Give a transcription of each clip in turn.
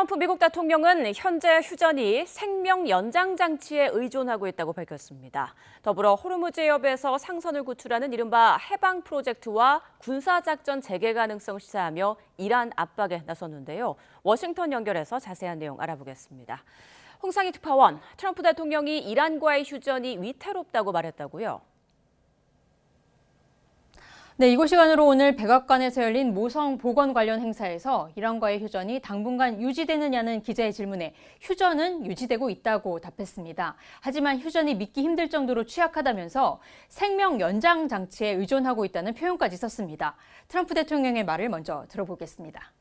트럼프 미국 대통령은 현재 휴전이 생명 연장 장치에 의존하고 있다고 밝혔습니다. 더불어 호르무즈 해협에서 상선을 구출하는 이른바 해방 프로젝트와 군사작전 재개 가능성을 시사하며 이란 압박에 나섰는데요. 워싱턴 연결해서 자세한 내용 알아보겠습니다. 홍상희 특파원, 트럼프 대통령이 이란과의 휴전이 위태롭다고 말했다고요? 네, 이곳 시간으로 오늘 백악관에서 열린 모성 복원 관련 행사에서 이란과의 휴전이 당분간 유지되느냐는 기자의 질문에 휴전은 유지되고 있다고 답했습니다. 하지만 휴전이 믿기 힘들 정도로 취약하다면서 생명 연장 장치에 의존하고 있다는 표현까지 썼습니다. 트럼프 대통령의 말을 먼저 들어보겠습니다.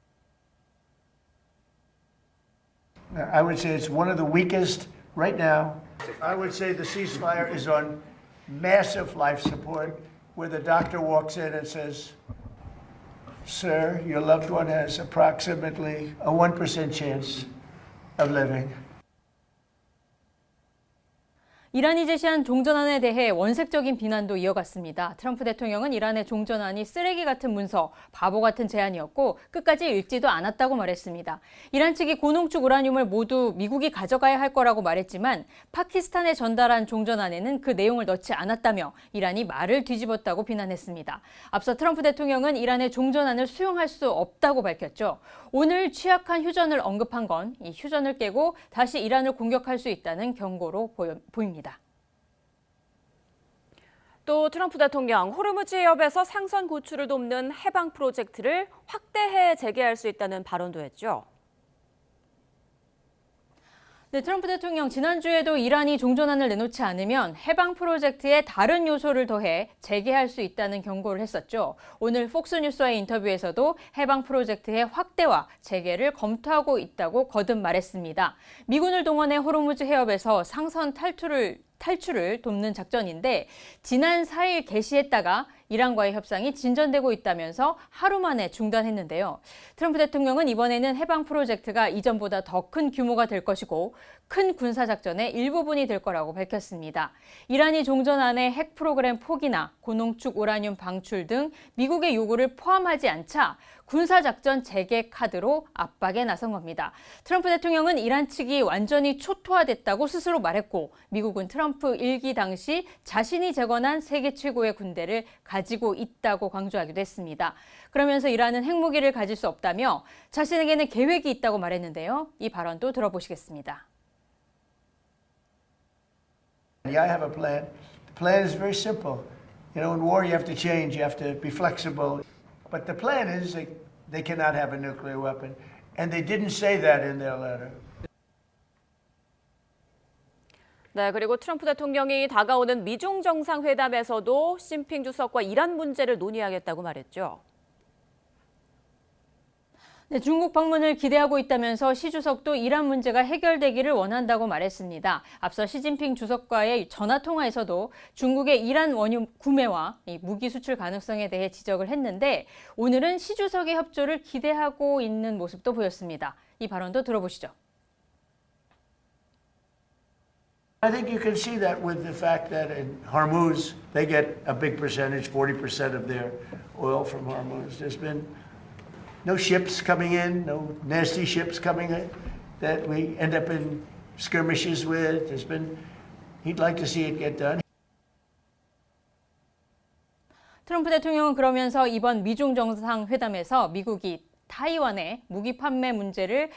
I would say it's one of the weakest right now. I would say the ceasefire is on massive life support. Where the doctor walks in and says, "Sir, your loved one has approximately a 1% chance of living." 이란이 제시한 종전안에 대해 원색적인 비난도 이어갔습니다. 트럼프 대통령은 이란의 종전안이 쓰레기 같은 문서, 바보 같은 제안이었고 끝까지 읽지도 않았다고 말했습니다. 이란 측이 고농축 우라늄을 모두 미국이 가져가야 할 거라고 말했지만 파키스탄에 전달한 종전안에는 그 내용을 넣지 않았다며 이란이 말을 뒤집었다고 비난했습니다. 앞서 트럼프 대통령은 이란의 종전안을 수용할 수 없다고 밝혔죠. 오늘 취약한 휴전을 언급한 건 이 휴전을 깨고 다시 이란을 공격할 수 있다는 경고로 보입니다. 또 트럼프 대통령, 호르무즈 해협에서 상선 구출을 돕는 해방 프로젝트를 확대해 재개할 수 있다는 발언도 했죠. 네, 트럼프 대통령 지난주에도 이란이 종전안을 내놓지 않으면 해방 프로젝트에 다른 요소를 더해 재개할 수 있다는 경고를 했었죠. 오늘 폭스뉴스와의 인터뷰에서도 해방 프로젝트의 확대와 재개를 검토하고 있다고 거듭 말했습니다. 미군을 동원해 호르무즈 해협에서 상선 탈출을 돕는 작전인데 지난 4일 개시했다가 이란과의 협상이 진전되고 있다면서 하루 만에 중단했는데요. 트럼프 대통령은 이번에는 해방 프로젝트가 이전보다 더 큰 규모가 될 것이고 큰 군사작전의 일부분이 될 거라고 밝혔습니다. 이란이 종전안에 핵 프로그램 포기나 고농축 우라늄 방출 등 미국의 요구를 포함하지 않자 군사작전 재개 카드로 압박에 나선 겁니다. 트럼프 대통령은 이란 측이 완전히 초토화됐다고 스스로 말했고 미국은 트럼프 일기 당시 자신이 재건한 세계 최고의 군대를 가지고 있다고 강조하기도 했습니다. 그러면서 이란은 핵무기를 가질 수 없다며 자신에게는 계획이 있다고 말했는데요. 이 발언도 들어보시겠습니다. I have a plan. The plan is very simple. You know, in war you have to change, you have to be flexible. But the plan is they cannot have a nuclear weapon. And they didn't say that in their letter. 네, 그리고 트럼프 대통령이 다가오는 미중 정상회담에서도 시진핑 주석과 이란 문제를 논의하겠다고 말했죠. 네, 중국 방문을 기대하고 있다면서 시 주석도 이란 문제가 해결되기를 원한다고 말했습니다. 앞서 시진핑 주석과의 전화통화에서도 중국의 이란 원유 구매와 무기 수출 가능성에 대해 지적을 했는데 오늘은 시 주석의 협조를 기대하고 있는 모습도 보였습니다. 이 발언도 들어보시죠. I think you can see that with the fact that in Hormuz, they get a big percentage, 40% of their oil from Hormuz. There's been no ships coming in, no nasty ships coming in that we end up in skirmishes with. He'd like to see it get done. 트럼프 대통령은 그러면서 이번 미중 정상회담에서 미국이 타이완에 무기를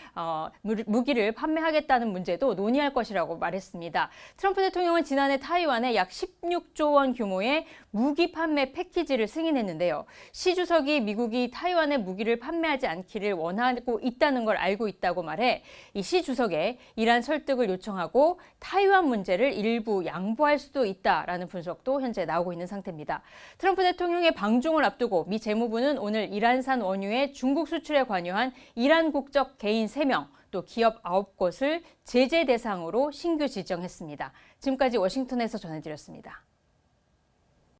판매하겠다는 문제도 논의할 것이라고 말했습니다. 트럼프 대통령은 지난해 타이완에 약 16조 원 규모의 무기 판매 패키지를 승인했는데요. 시 주석이 미국이 타이완에 무기를 판매하지 않기를 원하고 있다는 걸 알고 있다고 말해 이 시 주석에 이란 설득을 요청하고 타이완 문제를 일부 양보할 수도 있다라는 분석도 현재 나오고 있는 상태입니다. 트럼프 대통령의 방중을 앞두고 미 재무부는 오늘 이란산 원유의 중국 수출에 관여한 이란 국적 개인 3명, 또 기업 9곳을 제재 대상으로 신규 지정했습니다. 지금까지 워싱턴에서 전해드렸습니다.